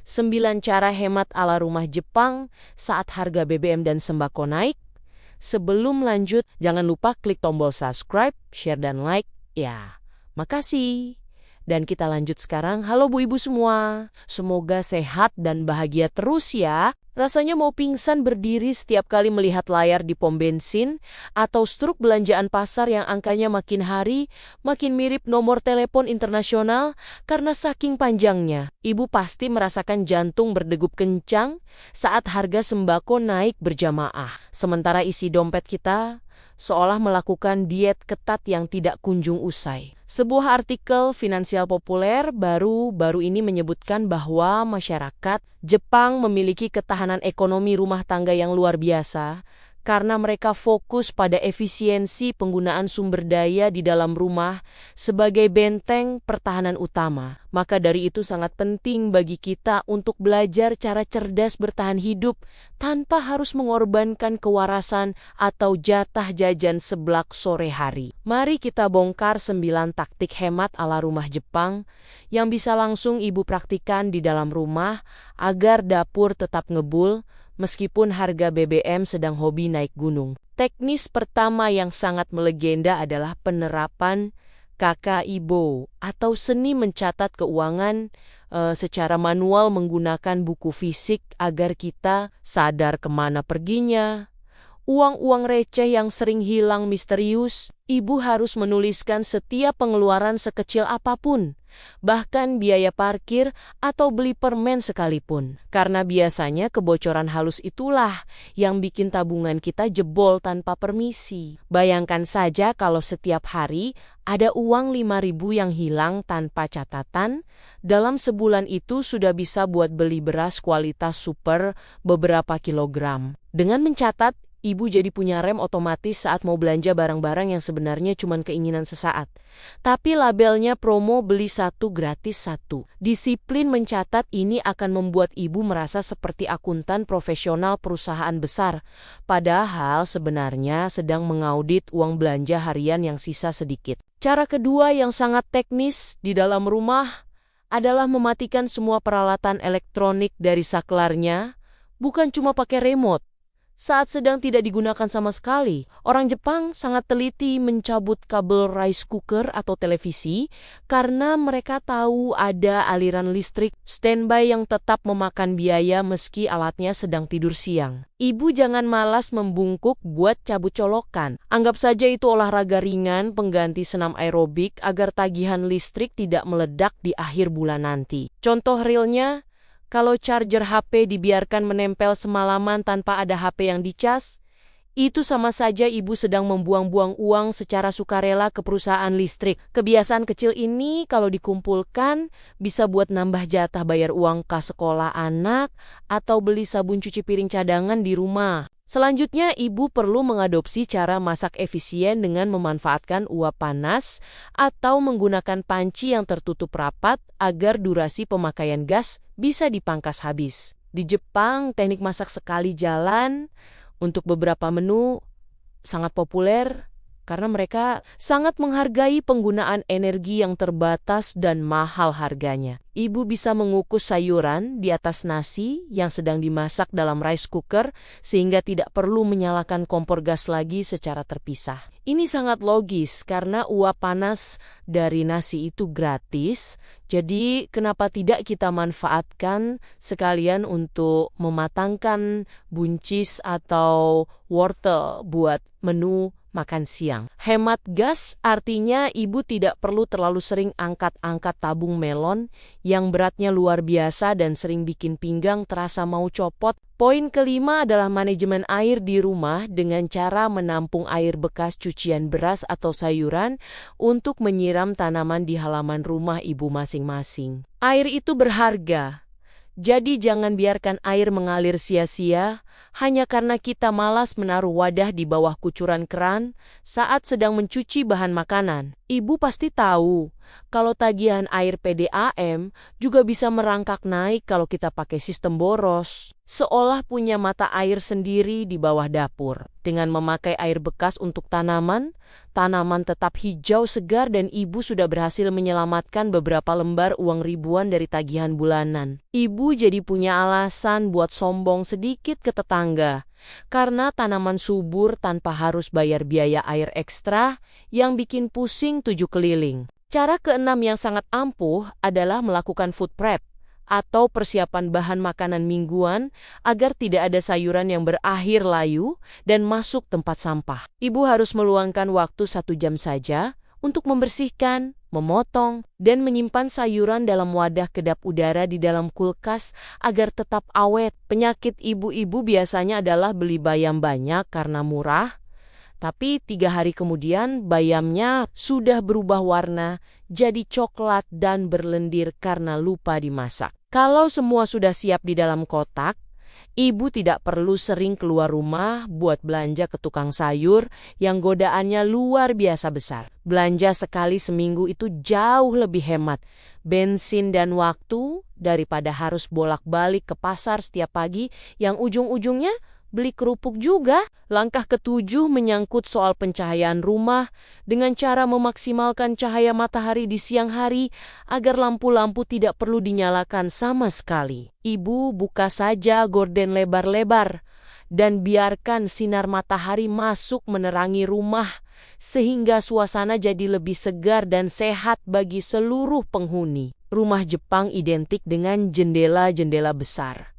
9 cara hemat ala rumah Jepang saat harga BBM dan sembako naik. Sebelum lanjut, jangan lupa klik tombol subscribe, share, dan like. Ya, makasih. Dan kita lanjut sekarang. Halo Bu Ibu semua. Semoga sehat dan bahagia terus ya. Rasanya mau pingsan berdiri setiap kali melihat layar di pom bensin atau struk belanjaan pasar yang angkanya makin hari makin mirip nomor telepon internasional karena saking panjangnya. Ibu pasti merasakan jantung berdegup kencang saat harga sembako naik berjamaah. Sementara isi dompet kita seolah melakukan diet ketat yang tidak kunjung usai. Sebuah artikel finansial populer baru-baru ini menyebutkan bahwa masyarakat Jepang memiliki ketahanan ekonomi rumah tangga yang luar biasa karena mereka fokus pada efisiensi penggunaan sumber daya di dalam rumah sebagai benteng pertahanan utama. Maka dari itu sangat penting bagi kita untuk belajar cara cerdas bertahan hidup tanpa harus mengorbankan kewarasan atau jatah jajan seblak sore hari. Mari kita bongkar 9 taktik hemat ala rumah Jepang yang bisa langsung ibu praktikan di dalam rumah agar dapur tetap ngebul meskipun harga BBM sedang hobi naik gunung. Teknis pertama yang sangat melegenda adalah penerapan Kakaibo atau seni mencatat keuangan secara manual menggunakan buku fisik agar kita sadar kemana perginya. Uang-uang receh yang sering hilang misterius, ibu harus menuliskan setiap pengeluaran sekecil apapun, bahkan biaya parkir atau beli permen sekalipun. Karena biasanya kebocoran halus itulah yang bikin tabungan kita jebol tanpa permisi. Bayangkan saja kalau setiap hari ada uang 5.000 yang hilang tanpa catatan, dalam sebulan itu sudah bisa buat beli beras kualitas super beberapa kilogram. Dengan mencatat, ibu jadi punya rem otomatis saat mau belanja barang-barang yang sebenarnya cuma keinginan sesaat. Tapi labelnya promo beli satu gratis satu. Disiplin mencatat ini akan membuat ibu merasa seperti akuntan profesional perusahaan besar. Padahal sebenarnya sedang mengaudit uang belanja harian yang sisa sedikit. Cara kedua yang sangat teknis di dalam rumah adalah mematikan semua peralatan elektronik dari saklarnya, bukan cuma pakai remote. Saat sedang tidak digunakan sama sekali, orang Jepang sangat teliti mencabut kabel rice cooker atau televisi karena mereka tahu ada aliran listrik standby yang tetap memakan biaya meski alatnya sedang tidur siang. Ibu jangan malas membungkuk buat cabut colokan. Anggap saja itu olahraga ringan pengganti senam aerobik agar tagihan listrik tidak meledak di akhir bulan nanti. Contoh realnya, kalau charger HP dibiarkan menempel semalaman tanpa ada HP yang dicas, itu sama saja ibu sedang membuang-buang uang secara sukarela ke perusahaan listrik. Kebiasaan kecil ini kalau dikumpulkan bisa buat nambah jatah bayar uang kas sekolah anak atau beli sabun cuci piring cadangan di rumah. Selanjutnya, ibu perlu mengadopsi cara masak efisien dengan memanfaatkan uap panas atau menggunakan panci yang tertutup rapat agar durasi pemakaian gas bisa dipangkas habis. Di Jepang, teknik masak sekali jalan untuk beberapa menu sangat populer karena mereka sangat menghargai penggunaan energi yang terbatas dan mahal harganya. Ibu bisa mengukus sayuran di atas nasi yang sedang dimasak dalam rice cooker sehingga tidak perlu menyalakan kompor gas lagi secara terpisah. Ini sangat logis karena uap panas dari nasi itu gratis, jadi kenapa tidak kita manfaatkan sekalian untuk mematangkan buncis atau wortel buat menu makan siang. Hemat gas artinya ibu tidak perlu terlalu sering angkat-angkat tabung melon yang beratnya luar biasa dan sering bikin pinggang terasa mau copot. Poin kelima adalah manajemen air di rumah dengan cara menampung air bekas cucian beras atau sayuran untuk menyiram tanaman di halaman rumah ibu masing-masing. Air itu berharga. Jadi jangan biarkan air mengalir sia-sia, hanya karena kita malas menaruh wadah di bawah kucuran keran saat sedang mencuci bahan makanan. Ibu pasti tahu kalau tagihan air PDAM juga bisa merangkak naik kalau kita pakai sistem boros. Seolah punya mata air sendiri di bawah dapur. Dengan memakai air bekas untuk tanaman tetap hijau segar dan ibu sudah berhasil menyelamatkan beberapa lembar uang ribuan dari tagihan bulanan. Ibu jadi punya alasan buat sombong sedikit ke tetangga. Karena tanaman subur tanpa harus bayar biaya air ekstra yang bikin pusing 7 keliling. Cara keenam yang sangat ampuh adalah melakukan food prep atau persiapan bahan makanan mingguan agar tidak ada sayuran yang berakhir layu dan masuk tempat sampah. Ibu harus meluangkan waktu 1 jam saja untuk membersihkan, memotong, dan menyimpan sayuran dalam wadah kedap udara di dalam kulkas agar tetap awet. Penyakit ibu-ibu biasanya adalah beli bayam banyak karena murah, tapi 3 hari kemudian bayamnya sudah berubah warna jadi coklat dan berlendir karena lupa dimasak. Kalau semua sudah siap di dalam kotak, ibu tidak perlu sering keluar rumah buat belanja ke tukang sayur yang godaannya luar biasa besar. Belanja sekali seminggu itu jauh lebih hemat bensin dan waktu daripada harus bolak-balik ke pasar setiap pagi yang ujung-ujungnya beli kerupuk juga. Langkah ke-7 menyangkut soal pencahayaan rumah dengan cara memaksimalkan cahaya matahari di siang hari agar lampu-lampu tidak perlu dinyalakan sama sekali. Ibu buka saja gorden lebar-lebar dan biarkan sinar matahari masuk menerangi rumah sehingga suasana jadi lebih segar dan sehat bagi seluruh penghuni. Rumah Jepang identik dengan jendela-jendela besar.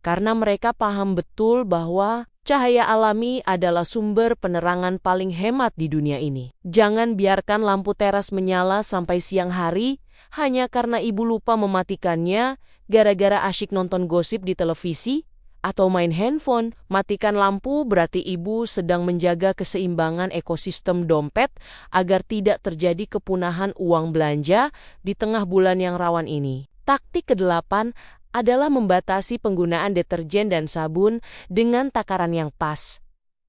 Karena mereka paham betul bahwa cahaya alami adalah sumber penerangan paling hemat di dunia ini. Jangan biarkan lampu teras menyala sampai siang hari hanya karena ibu lupa mematikannya gara-gara asyik nonton gosip di televisi atau main handphone. Matikan lampu berarti ibu sedang menjaga keseimbangan ekosistem dompet agar tidak terjadi kepunahan uang belanja di tengah bulan yang rawan ini. Taktik ke-8 adalah membatasi penggunaan deterjen dan sabun dengan takaran yang pas.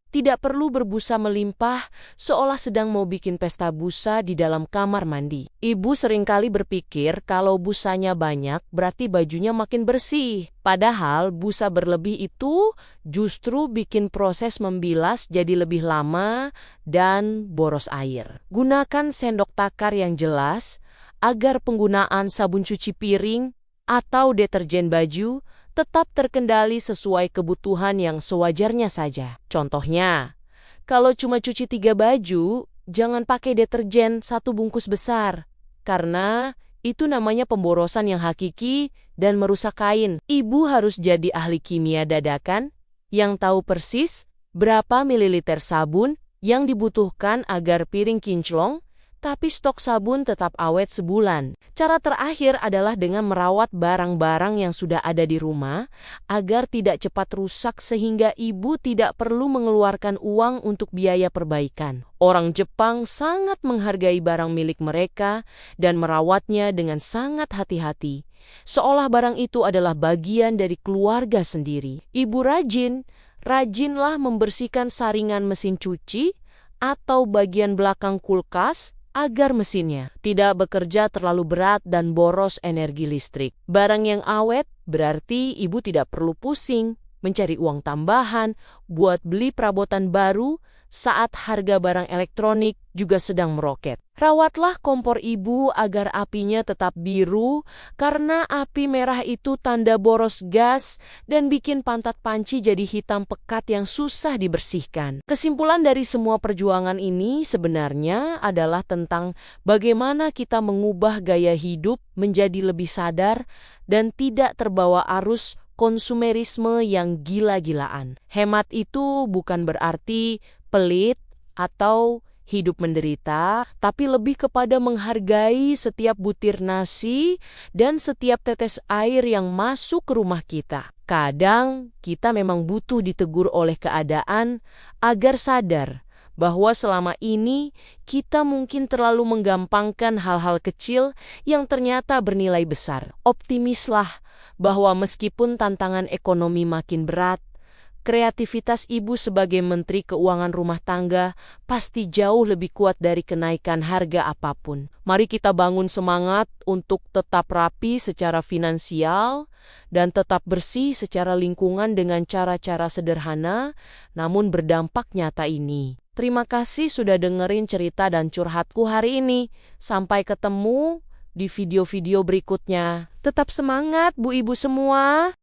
Tidak perlu berbusa melimpah seolah sedang mau bikin pesta busa di dalam kamar mandi. Ibu seringkali berpikir kalau busanya banyak berarti bajunya makin bersih. Padahal busa berlebih itu justru bikin proses membilas jadi lebih lama dan boros air. Gunakan sendok takar yang jelas agar penggunaan sabun cuci piring atau deterjen baju tetap terkendali sesuai kebutuhan yang sewajarnya saja. Contohnya, kalau cuma cuci 3 baju, jangan pakai deterjen 1 bungkus besar, karena itu namanya pemborosan yang hakiki dan merusak kain. Ibu harus jadi ahli kimia dadakan yang tahu persis berapa mililiter sabun yang dibutuhkan agar piring kinclong, tapi stok sabun tetap awet sebulan. Cara terakhir adalah dengan merawat barang-barang yang sudah ada di rumah agar tidak cepat rusak sehingga ibu tidak perlu mengeluarkan uang untuk biaya perbaikan. Orang Jepang sangat menghargai barang milik mereka dan merawatnya dengan sangat hati-hati, seolah barang itu adalah bagian dari keluarga sendiri. Ibu rajinlah membersihkan saringan mesin cuci atau bagian belakang kulkas agar mesinnya tidak bekerja terlalu berat dan boros energi listrik. Barang yang awet berarti ibu tidak perlu pusing mencari uang tambahan buat beli perabotan baru saat harga barang elektronik juga sedang meroket. Rawatlah kompor ibu agar apinya tetap biru karena api merah itu tanda boros gas dan bikin pantat panci jadi hitam pekat yang susah dibersihkan. Kesimpulan dari semua perjuangan ini sebenarnya adalah tentang bagaimana kita mengubah gaya hidup menjadi lebih sadar dan tidak terbawa arus konsumerisme yang gila-gilaan. Hemat itu bukan berarti pelit atau hidup menderita, tapi lebih kepada menghargai setiap butir nasi dan setiap tetes air yang masuk ke rumah kita. Kadang kita memang butuh ditegur oleh keadaan agar sadar bahwa selama ini kita mungkin terlalu menggampangkan hal-hal kecil yang ternyata bernilai besar. Optimislah bahwa meskipun tantangan ekonomi makin berat, Kreativitas ibu sebagai Menteri Keuangan Rumah Tangga pasti jauh lebih kuat dari kenaikan harga apapun. Mari kita bangun semangat untuk tetap rapi secara finansial dan tetap bersih secara lingkungan dengan cara-cara sederhana namun berdampak nyata ini. Terima kasih sudah dengerin cerita dan curhatku hari ini. Sampai ketemu di video-video berikutnya. Tetap semangat, Bu Ibu semua!